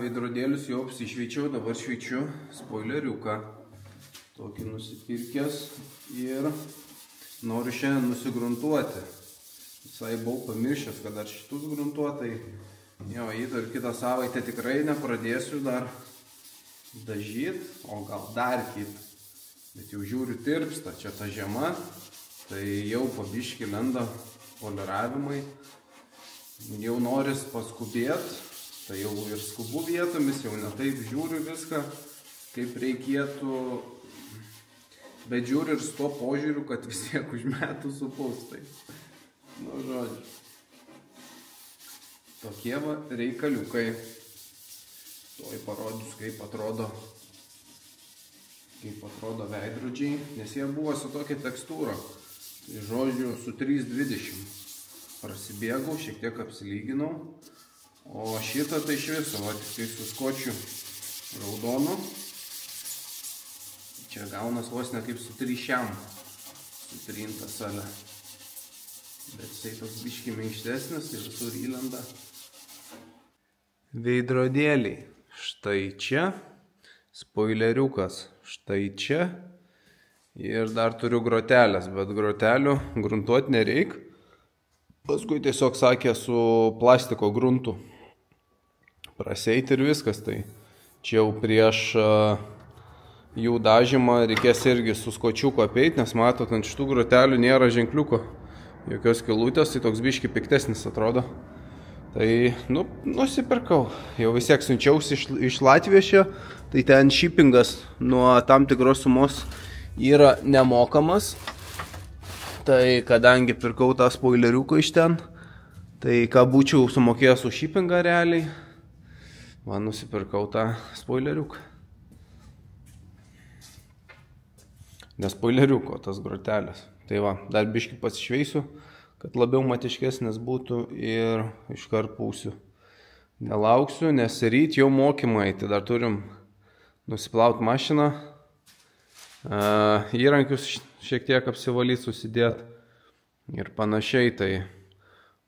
veidrodėlius jau apsišveičiau, dabar šveičiu spoileriuką. Tokį nusipirkęs ir noriu šiandien nusigruntuoti. Visai buvau pamiršęs, kad dar šitus gruntuotai. Jo, jį dar kitą savaitę tikrai nepradėsiu dar dažyti, o gal dar kitą. Bet jau žiūriu tirpsta, čia ta žiema, tai jau pabiški lenda poliravimai. Jau noris paskubėti, tai jau ir skubu vietomis, jau ne taip žiūriu viską, kaip reikėtų. Bet žiūriu ir su tuo požiūriu, kad vis tiek už metų supuls. Tai, nu, žodžiu. Tokie va reikaliukai. Tuoj parodysiu, kaip atrodo veidrodžiai, nes jie buvo su tokia tekstūra. Tai žodžiu, su 3,20 prasibėgau, šiek tiek apsilyginau. O šitą tai iš viso, va, tik tai su skočiu raudonu. Čia gaunas vos ne kaip su tryšiam, sutrinta sale. Bet jisai toks biški minkštesnis ir visur įlenda. Veidrodėliai. Štai čia. Spoileriukas. Štai čia. Ir dar turiu grotelės, bet grotelių gruntuoti nereik. Paskui tiesiog sakė su plastiko gruntu praseiti ir viskas. Tai čia jau prieš jų dažymą reikės irgi su skočiuku apeiti, nes matot, ant šitų grotelių nėra ženkliuko, jokios skylutės, tai toks biški piktesnis atrodo. Tai, nu, nusipirkau. Jau vis tiek siunčiausi iš Latvijos čia, tai ten shippingas nuo tam tikros sumos yra nemokamas. Tai kadangi pirkau tą spoileriuką iš ten, tai ką būčiau sumokėjęs už shippingą realiai, man nusipirkau tą spoileriuką. Ne spoileriuko, tas grotelės. Tai va, dar biškį pasišveisiu, kad labiau matiškesnis būtų ir iškart pūsiu. Nelauksiu, nes ryt jau mokymai, tai dar turim nusiplauti mašiną. Įrankius šiek tiek apsivalyti, susidėti ir panašiai. Tai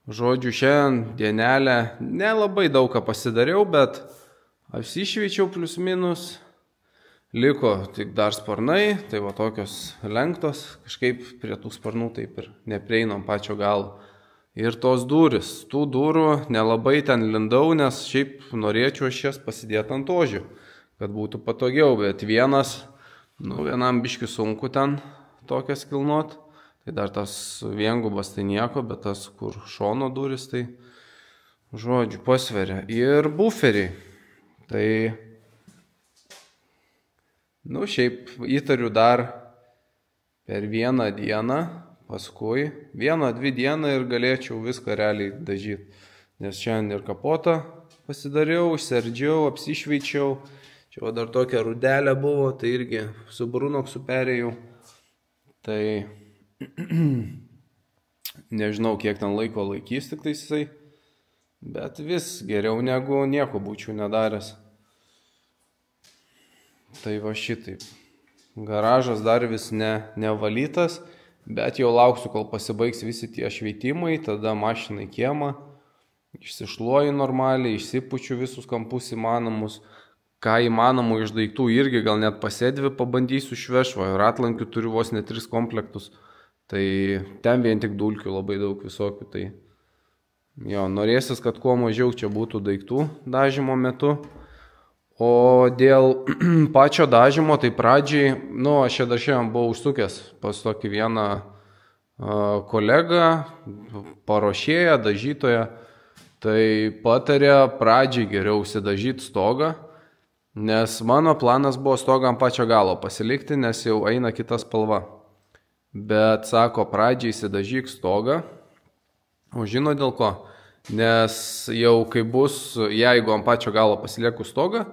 žodžiu, šiandien dienelę nelabai daug ką pasidariau, bet apsišveičiau plius minus. Liko tik dar sparnai, tai va tokios lenktos, kažkaip prie tų sparnų taip ir neprieinam pačio galo. Ir tos durys, tų durų nelabai ten lindau, nes šiaip norėčiau aš jas pasidėti ant ožių, kad būtų patogiau, bet vienam biškiu sunku ten tokias kilnuot. Tai dar tas viengubas tai nieko, bet tas, kur šono duris, tai žodžiu pasveria. Ir buferiai. Tai, nu šiaip įtariu dar per vieną dieną, paskui 1-2 dieną ir galėčiau viską realiai dažyti. Nes šiandien ir kapotą pasidariau, išsardžiau, apsišveičiau. Čia dar tokia rudelė buvo, tai irgi su Brunoksu perėjau. Tai nežinau, kiek ten laiko laikys tik tai jisai, bet vis geriau negu nieko būčiau nedaręs. Tai va šitaip. Garažas dar vis nevalytas, bet jau lauksiu, kol pasibaigs visi tie šveitimai, tada mašinai kiemą, išsišluoju normaliai, išsipučiu visus kampus įmanomus. Ką įmanomų iš daiktų irgi gal net pasėdvi pabandysiu švešvą. Ratlankių turiu vos ne 3 komplektus. Tai ten vien tik dulkių labai daug visokių. Tai jo, norėsis, kad kuo mažiau čia būtų daiktų dažymo metu. O dėl pačio dažymo, tai pradžiai, nu, aš čia dar šiandien buvau užsukęs pas tokį vieną kolegą, paruošėją, dažytoją. Tai patarė pradžiai geriau užsidažyti stogą. Nes mano planas buvo stogą ant pačio galo pasilikti, nes jau eina kita spalva. Bet sako, pradžiai įsidažyk stogą. O žino dėl ko? Nes jau kai bus, jeigu ant pačio galo pasilieku stogą,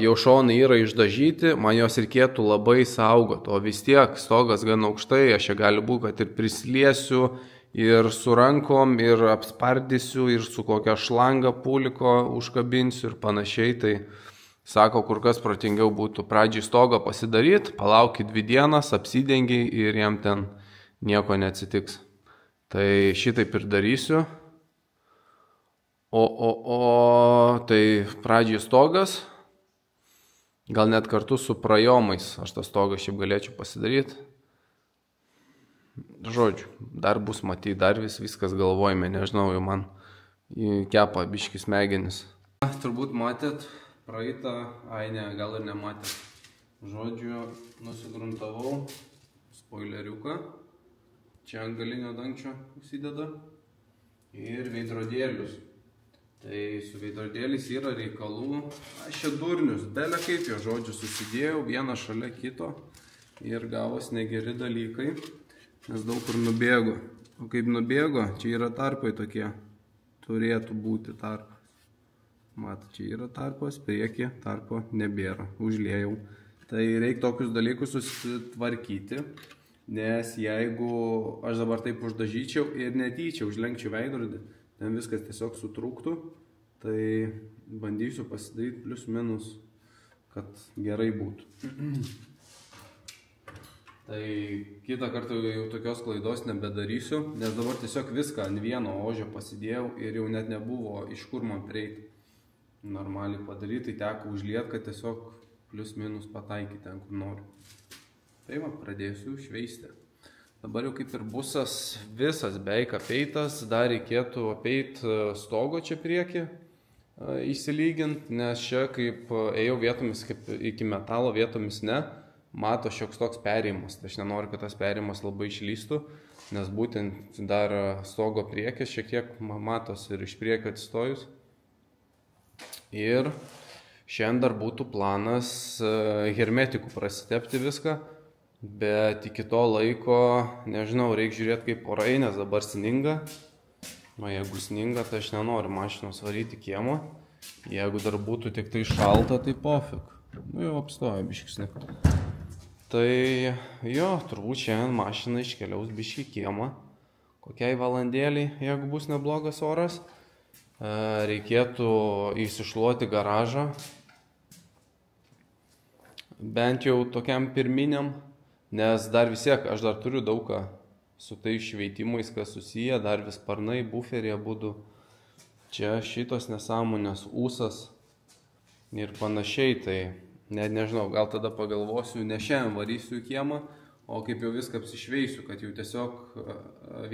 jau šonai yra išdažyti, man jos reikėtų labai saugoti. O vis tiek stogas gan aukštai, aš čia gali būti, kad ir prisliesiu, ir su rankom, ir apspardysiu, ir su kokia šlanga puliko užkabinsiu ir panašiai. Tai sako, kur kas protingiau būtų pradžiai stogą pasidaryti, palaukit 2 dienas, apsidengiai ir jam ten nieko neatsitiks. Tai šitaip ir darysiu. Tai pradžiai stogas, gal net kartu su prajomais aš tą stogą šiaip galėčiau pasidaryti. Žodžiu, dar bus matyti, dar viskas galvojame, nežinau, jau man kepa biški smegenis. Turbūt matėt praeitą, gal ir nematėt. Žodžiu, nusigruntavau spoileriuką, čia ant galinio dangčio įsideda ir veidrodėlius. Tai su veidrodėliais yra reikalų, aš čia durnius, belė kaip jo, žodžiu, susidėjau vieną šalia kito ir gavos negeri dalykai, nes daug kur nubėgo. O kaip nubėgo, čia yra tarpai tokie, turėtų būti tarpas. Matai, čia yra tarpas, prieki tarpo nebėra, užliejau. Tai reikia tokius dalykus susitvarkyti, nes jeigu aš dabar taip uždažyčiau ir netyčia užlenkčiau veidrodį, ten viskas tiesiog sutrūktų, tai bandysiu pasidaryti plius minus, kad gerai būtų. Tai kitą kartą jau tokios klaidos nebedarysiu, nes dabar tiesiog viską ant vieno ožio pasidėjau ir jau net nebuvo iš kur man prieiti normaliai padaryti, tai teko užlieti, kad tiesiog plius minus pataikyti ten, kur noriu. Tai va, pradėsiu šveisti. Dabar jau kaip ir busas visas beveik apeitas, dar reikėtų apeiti stogo čia priekį, įsilyginti, nes čia kaip ėjau vietomis, kaip iki metalo vietomis ne, mato šioks toks perėjimas. Tai aš nenoriu, kad tas perėjimas labai išlystų, nes būtent dar stogo priekis šiek tiek matos ir iš priekio atsistojus. Ir šiandien dar būtų planas hermetikų prasitepti viską. Bet iki to laiko, nežinau, reikia žiūrėti kaip orai, nes dabar sninga. O jeigu sninga, tai aš nenoriu mašinos varyti kiemą. Jeigu dar būtų tik tai šalta, tai pofik. Nu jau apstoja biškis snigti. Tai jo, turbūt šiandien mašina iškeliaus biškį kiemą. Kokiai valandėlį, jeigu bus neblogas oras. Reikėtų įsišluoti garažą. Bent jau tokiam pirminiam. Nes dar vis tiek, aš dar turiu daug ką su tai šveitimais, kas susiję, dar vis sparnai, buferė būdu, čia šitos nesąmonės, ūsas ir panašiai, tai net nežinau, gal tada pagalvosiu, ne šiandien varysiu į kiemą, o kaip jau viską apsišveisiu, kad jau tiesiog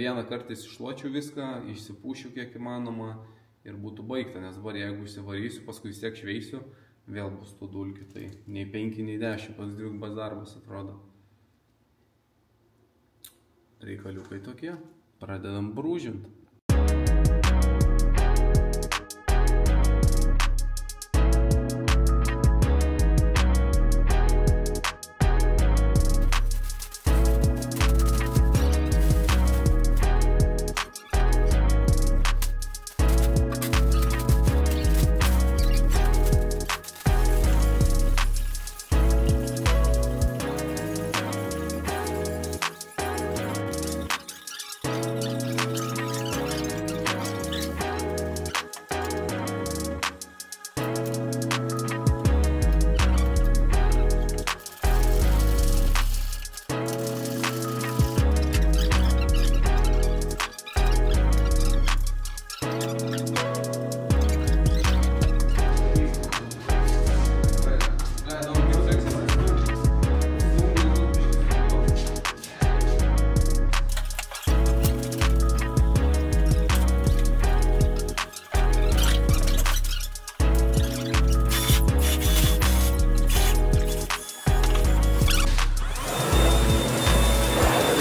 vieną kartą iššluočiau viską, išsipūšiu kiek įmanoma ir būtų baigta, nes dabar jeigu išsivarysiu, paskui vis tiek šveisiu, vėl bus tų dulkių, tai nei 5, nei 10, toks dvigubas darbas atrodo. Reikaliukai tokie, pradedam brūžinti.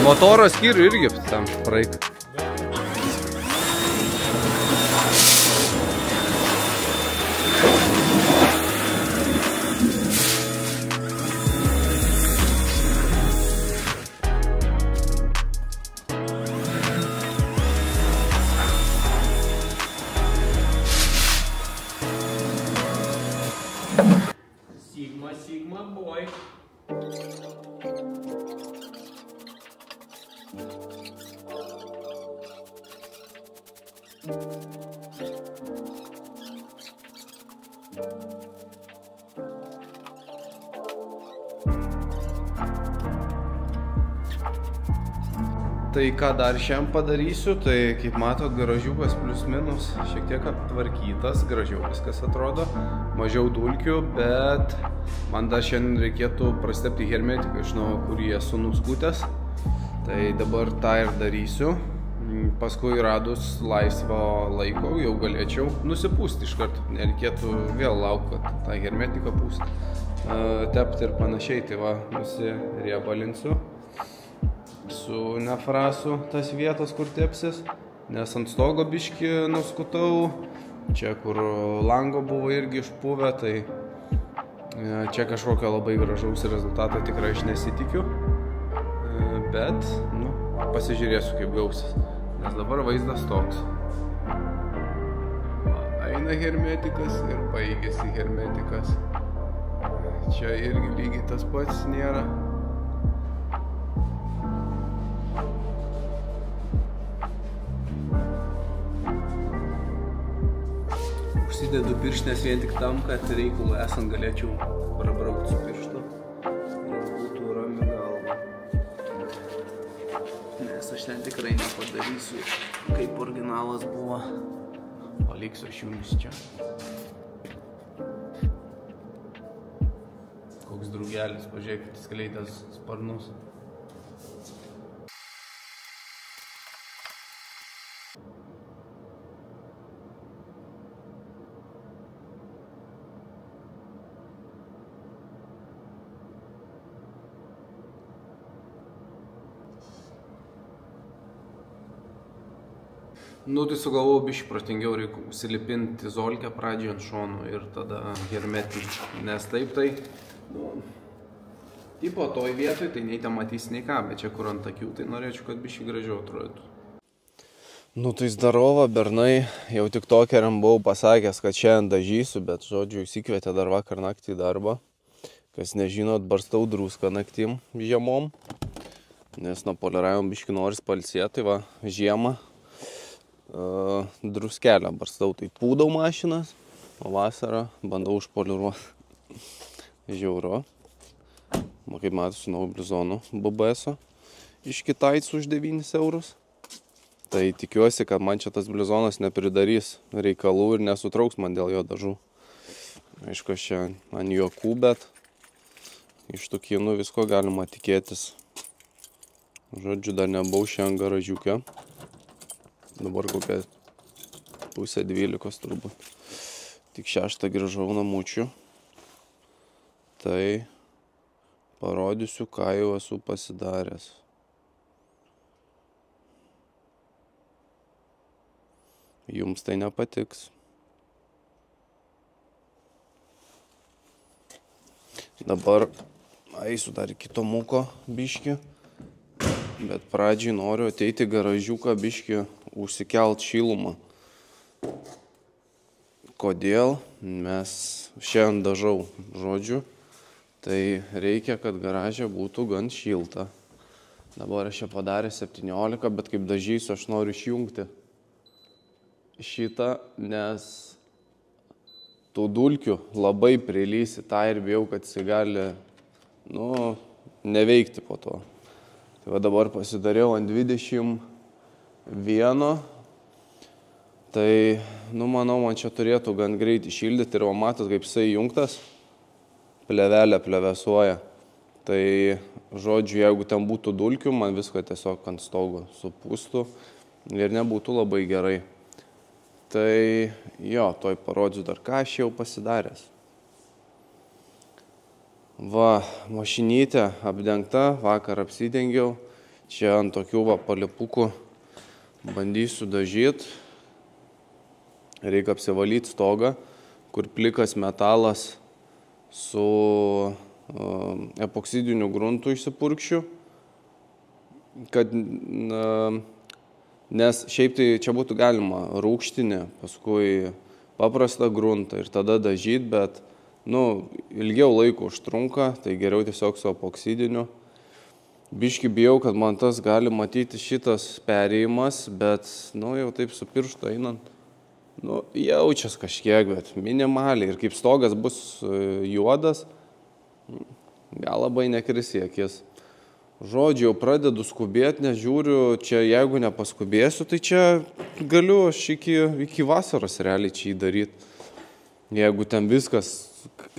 Motoro skyrių irgi tam praeik. Sigma boy. Tai ką dar šiandien padarysiu, tai kaip matot, garažiukas plius minus šiek tiek aptvarkytas, gražiau viskas atrodo, mažiau dulkių, bet man dar šiandien reikėtų prastepti hermetiką iš naujo, kurį esu nuskutęs. Tai dabar tą ir darysiu. Paskui radus laisvo laiko jau galėčiau nusipūsti iš karto, nereikėtų vėl laukti, kad tą hermetiką pūsti, tepti ir panašiai. Tai va, nusiriebalinsiu su nefrasu tas vietas, kur tepsis, nes ant stogo biškį nuskutau, čia kur lango buvo irgi išpuvę, tai čia kažkokio labai gražaus rezultato tikrai aš nesitikiu, bet pasižiūrėsiu kaip gausis, nes dabar vaizdas toks. Eina hermetikas ir baigėsi hermetikas, čia irgi lygiai tas pats nėra. Užsidedu pirštinės vien tik tam, kad reikalų esant galėčiau prabraukti su pirštu ir būtų rami galva. Nes aš ten tikrai nepadarysiu, kaip originalas buvo. Paliksiu aš jums čia. Koks drugelis, pažiūrėkit, skleidęs sparnus. Tai sugalvojau biškį protingiau, reikia užsilipinti zolkę pradžią ant šonų ir tada hermetinį, nes taip tai, tipo toj vietoj, tai nei ten matys nei ką, bet čia kur ant akių, tai norėčiau, kad biškį gražiau atrodytų. Tai zdarova, bernai, jau tik tokeriam buvau pasakęs, kad šiandien dažysiu, bet žodžiu, įsikvietė dar vakar naktį į darbą. Kas nežinot, barstau druską naktim žiemom, nes nuo poliravimo biškį noris pailsėti, tai va, žiemą. Druskelę barstau, tai pūdau mašinas, o vasarą bandau užpoliruoti. Žiauru. Kaip matosi, naują blizonų BBS-o iš Kitaicų už 9 eurus. Tai tikiuosi, kad man čia tas blizonas nepridarys reikalų ir nesutrauks man dėl jo dažų. Aišku, aš čia ant juokų, bet iš tų kinų visko galima tikėtis. Žodžiu, dar nebuvau šiandien garažiuke. Dabar kokia 11:30 turbūt. Tik 6 grįžau namučių. Tai parodysiu, ką jau esu pasidaręs. Jums tai nepatiks. Dabar eisiu dar iki Tomuko biškį. Bet pradžiai noriu ateiti garažiuką biškį užsikelt šilumą. Kodėl? Mes šiandien dažau, žodžiu, tai reikia, kad garaže būtų gan šilta. Dabar aš čia padarė 17, bet kaip dažysiu, aš noriu išjungti šitą, nes tų dulkių labai prilysi, tą ir bijau, kad jis gali, neveikti po to. Tai va dabar pasidariau ant 21, tai, manau, man čia turėtų gan greit iššildyti ir va matot, kaip jisai įjungtas, plevelė plevesuoja. Tai, žodžiu, jeigu ten būtų dulkių, man viską tiesiog ant stogo supūstų ir nebūtų labai gerai. Tai, jo, toj parodžiu dar, ką aš jau pasidaręs. Va, mašinytė apdengta, vakar apsidengiau, čia ant tokių palipukų bandysiu dažyti, reikia apsivalyti stogą, kur plikas metalas su epoksidiniu gruntu išsipurkščiu, kad, nes šiaip tai čia būtų galima rūgštinį, paskui paprastą gruntą ir tada dažyti, bet ilgiau laiko užtrunka, tai geriau tiesiog su epoksidiniu. Biškį bijau, kad man tas gali matyti šitas perėjimas, bet, jau taip su pirštu einant, jaučias kažkiek, bet minimaliai. Ir kaip stogas bus juodas, gal labai nekris į akis. Žodžiu, jau pradedu skubėti, nes žiūriu, čia jeigu nepaskubėsiu, tai čia galiu aš iki vasaros realiai čia įdaryti. Jeigu ten viskas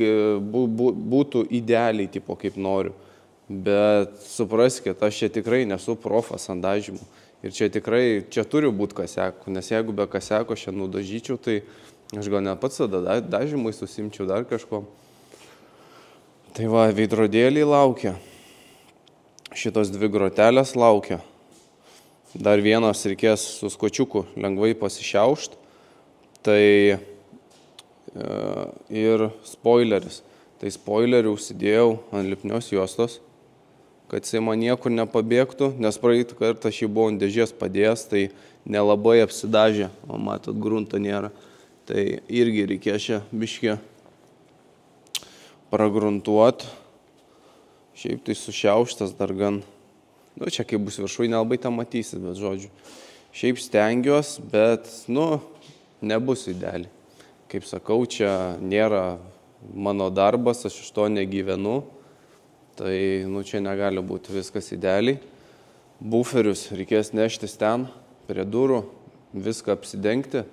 būtų idealiai, tipo, kaip noriu. Bet supraskite, aš čia tikrai nesu profas ant dažymų. Ir čia tikrai, čia turi būti kaseko, nes jeigu be kaseko aš čia nudažyčiau, tai aš gal net pats tada dažymui susimčiau dar kažko. Tai va, veidrodėliai laukia. Šitos 2 grotelės laukia. Dar vienas reikės su skočiuku lengvai pasišiaušt. Tai ir spoileris. Tai spoilerį užsidėjau ant lipnios juostos, kad jisai man niekur nepabėgtų, nes praeitą kartą aš jį buvau ant dėžės padėjęs, tai nelabai apsidažė, o matot, grunto nėra. Tai irgi reikės čia biškį pragruntuot. Šiaip tai sušiauštas dar gan, čia kai bus viršui, nelabai tą matysit, bet žodžiu. Šiaip stengiuos, bet, nebus idealiai. Kaip sakau, čia nėra mano darbas, aš iš to negyvenu. Tai, čia negali būti viskas idealiai. Buferius reikės neštis ten, prie durų, viską apsidengti,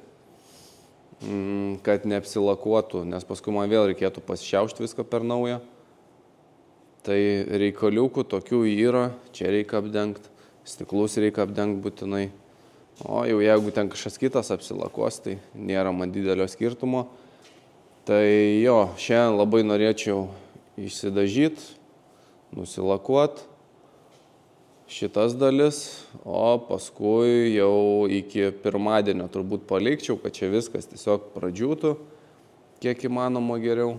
kad neapsilakuotų, nes paskui man vėl reikėtų pasišiaušti viską per naują. Tai reikaliukų tokių yra, čia reikia apdengti, stiklus reikia apdengti būtinai. O jau jeigu ten kažkas kitas apsilakuos, tai nėra man didelio skirtumo. Tai jo, šiandien labai norėčiau išsidažyti, nusilakuoti šitas dalis, o paskui jau iki pirmadienio turbūt palikčiau, kad čia viskas tiesiog pradžiūtų, kiek įmanoma geriau.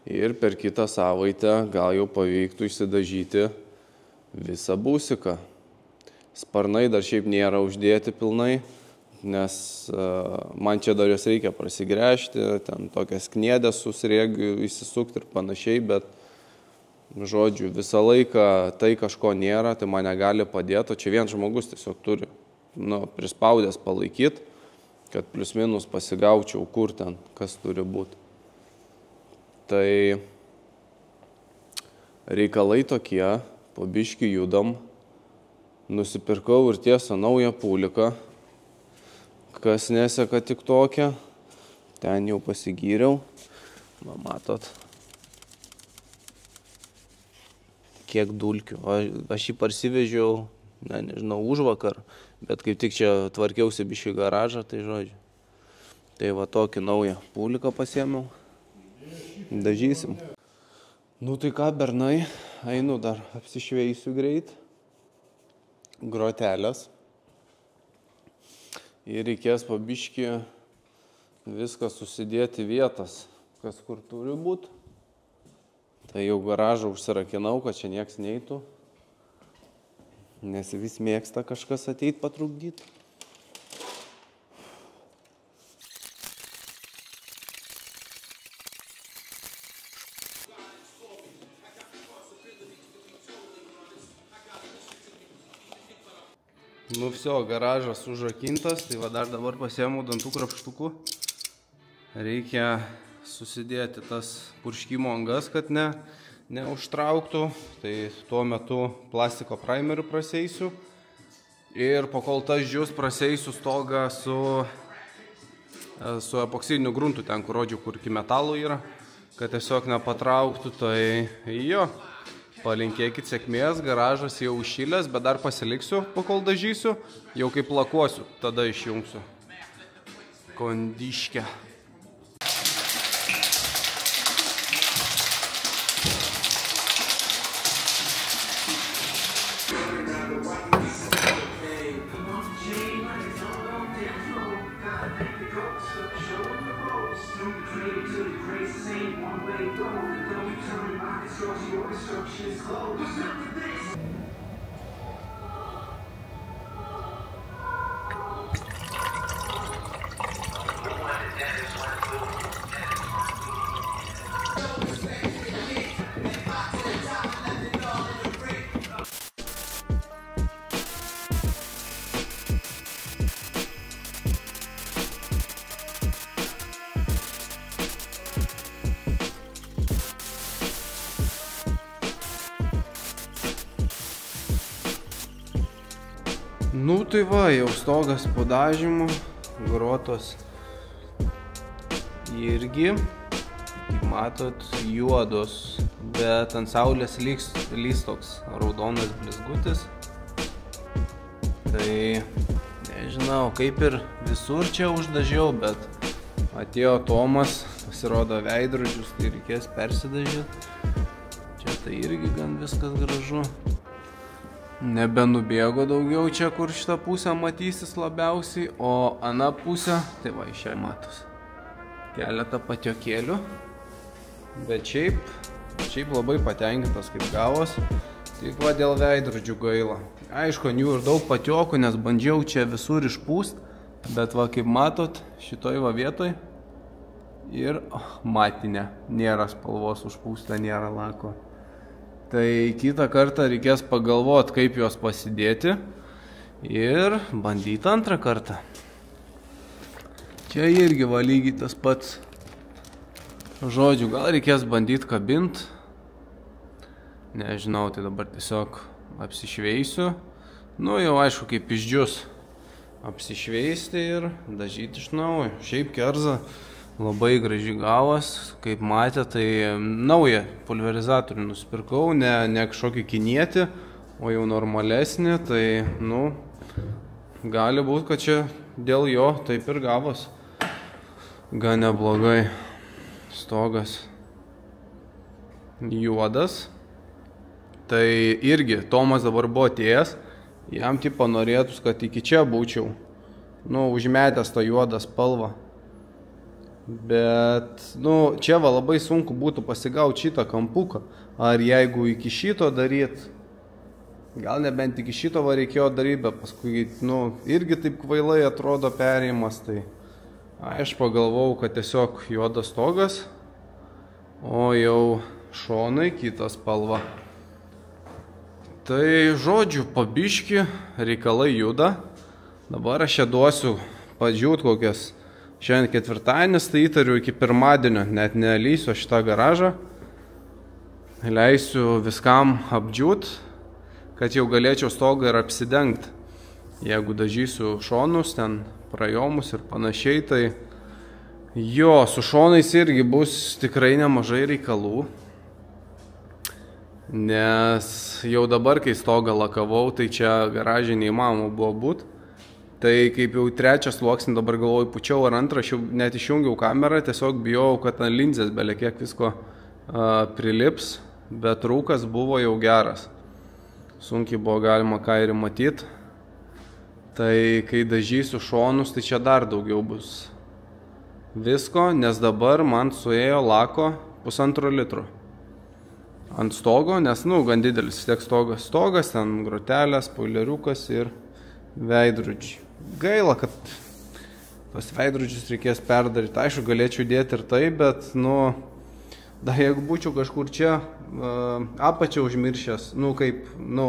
Ir per kitą savaitę gal jau pavyktų išsidažyti visą būsiką. Sparnai dar šiaip nėra uždėti pilnai, nes man čia dar jos reikia prasigręžti, ten tokias kniedės susrėgiu įsisukti ir panašiai, bet žodžiu, visą laiką tai kažko nėra, tai man negali padėti, o čia vien žmogus tiesiog turi prispaudęs palaikyti, kad plius minus pasigaučiau, kur ten, kas turi būti. Tai reikalai tokie, po biškį judam, nusipirkau ir tiesą naują pūliką, kas neseka tik tokią, ten jau pasigyriau, matot, kiek dulkių, aš jį parsivežiau, nežinau, užvakar, bet kaip tik čia tvarkiausi biškį garažą, tai žodžiu, tai va tokį naują pūliką pasiėmiau. Dažysim. Tai ką, bernai, einu dar apsišveisiu greit, grotelės. Ir reikės pabiškį viską susidėti vietas, kas kur turi būti. Tai jau garažą užsirakinau, kad čia nieks neitų, nes vis mėgsta kažkas ateit patrukdyti. Vsio, garažas užrakintas, tai va dar dabar pasiėmiau dantų krapštukų. Reikia susidėti tas purškimo angas, kad neužtrauktų. Tai tuo metu plastiko primeriu praseisiu. Ir po kol tas džius praseisiu stogą su epoksidiniu gruntu, ten kur rodžiu, kur iki metalų yra, kad tiesiog nepatrauktų. Tai jo. Palinkėkit sėkmės, garažas jau užšilęs, bet dar pasiliksiu, pakol dažysiu, jau kaip lakuosiu, tada išjungsiu kondiškę. Nu tai va, jau stogas po dažymu, grotos irgi, kaip matot, juodos, bet ant saulės lys toks raudonas blizgutis. Tai nežinau, kaip ir visur čia uždažiau, bet atėjo Tomas, pasirodo veidrodžius, tai reikės persidažyti. Čia tai irgi gan viskas gražu. Nebenubėgo daugiau čia, kur šitą pusę matysis labiausiai, o ana pusę, tai va, iš čia matos. Keletą patiokėlių, bet šiaip labai patenkintas kaip gavos, tik va dėl veidrodžių gaila. Aišku, jų ir daug patiokų, nes bandžiau čia visur išpūst, bet va kaip matot, šitoj va vietoj ir matinė, nėra spalvos užpūsta, nėra lako. Tai kitą kartą reikės pagalvoti, kaip juos pasidėti ir bandyti antrą kartą. Čia irgi va lygiai tas pats. Žodžiu, gal reikės bandyti kabinti. Nežinau, tai dabar tiesiog apsišveisiu. Nu jau aišku, kaip išdžius apsišveisti ir dažyti iš naujo. Šiaip kerza labai graži gavos, kaip matė, tai naują pulverizatorių nusipirkau, ne kažkokį kinietį, o jau normalesnį, tai, nu, gali būt, kad čia dėl jo taip ir gavos. Gan neblogai. Stogas juodas. Tai irgi Tomas dabar buvo atėjęs, jam tipo norėtus, kad iki čia būčiau, nu, užmetęs tą juodą spalvą. Bet, nu, čia va labai sunku būtų pasigauti šitą kampuką. Ar jeigu iki šito daryt, gal nebent iki šito va reikėjo daryti, bet paskui, nu, irgi taip kvailai atrodo perėjimas, tai aš pagalvojau, kad tiesiog juodas stogas, o jau šonai kitą spalvą. Tai žodžiu, pabiški, reikalai juda. Dabar aš čia duosiu padžiūt kokias. Šiandien ketvirtadienis, tai įtariu iki pirmadienio, net nelysiu šitą garažą. Leisiu viskam apdžiūt, kad jau galėčiau stogą ir apsidengti. Jeigu dažysiu šonus, ten prajomus ir panašiai, tai jo, su šonais irgi bus tikrai nemažai reikalų. Nes jau dabar, kai stogą lakavau, tai čia garažė neįmanoma buvo būt. Tai kaip jau trečias sluoksnį dabar galvoju pučiau ar antrą, aš jau net išjungiau kamerą, tiesiog bijau, kad ant linzės belekiek visko prilips, bet rūkas buvo jau geras. Sunkiai buvo galima ką ir matyti. Tai kai dažysiu šonus, tai čia dar daugiau bus visko, nes dabar man suėjo lako 1,5 litro. Ant stogo, nes, nu, gan didelis tiek stogas, ten grotelės, spoileriukas ir veidrodžiai. Gaila, kad tos veidrodžius reikės perdaryti. Aišku, galėčiau dėti ir tai, bet, nu, dar jeigu būčiau kažkur čia apačią užmiršęs, nu, kaip, nu,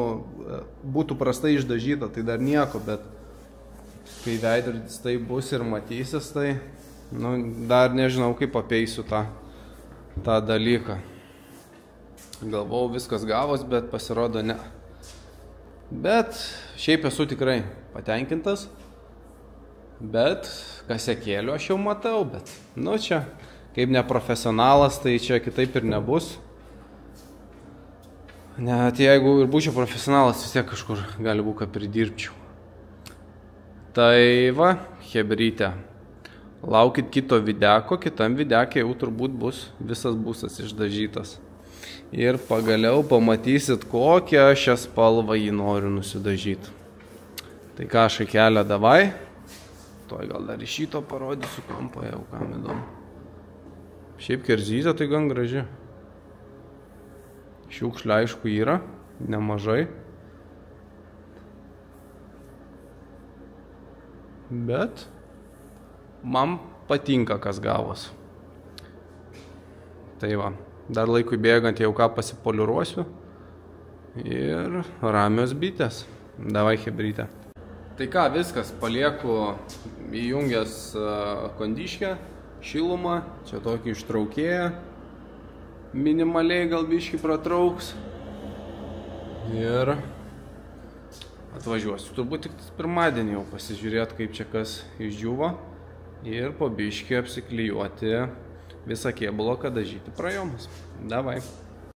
būtų prastai išdažyta, tai dar nieko, bet kai veidrodis tai bus ir matysis, tai, nu, dar nežinau, kaip apeisiu tą dalyką. Galvau, viskas gavos, bet pasirodo ne. Bet šiaip esu tikrai patenkintas, bet kasekėlių aš jau matau, bet, nu, čia kaip neprofesionalas, tai čia kitaip ir nebus. Net jeigu ir būčiau profesionalas, vis tiek kažkur gali būt, kad pridirbčiau. Tai va, chebrytė. Laukit kito videko, kitam videke jau turbūt bus visas būsas išdažytas. Ir pagaliau pamatysit, kokią šią spalvą jį noriu nusidažyti. Tai ką, šakelę davai. Toj gal dar iš šito parodysiu kampą, jau kam įdomu. Šiaip kerzytė tai gan graži. Šiukšlių aišku yra, nemažai. Bet man patinka, kas gavos. Tai va, dar laikui bėgant jau ką pasipoliruosiu. Ir ramios bitės. Davai, chebrytė. Tai ką, viskas, palieku įjungęs kondiškę, šilumą, čia tokį ištraukėją. Minimaliai gal biškį pratrauks. Ir atvažiuosiu. Turbūt tik pirmadienį jau pasižiūrėti, kaip čia kas išdžiuvo ir po biškį apsiklijuoti visą kėbulą, kad dažyti prajomus. Davai.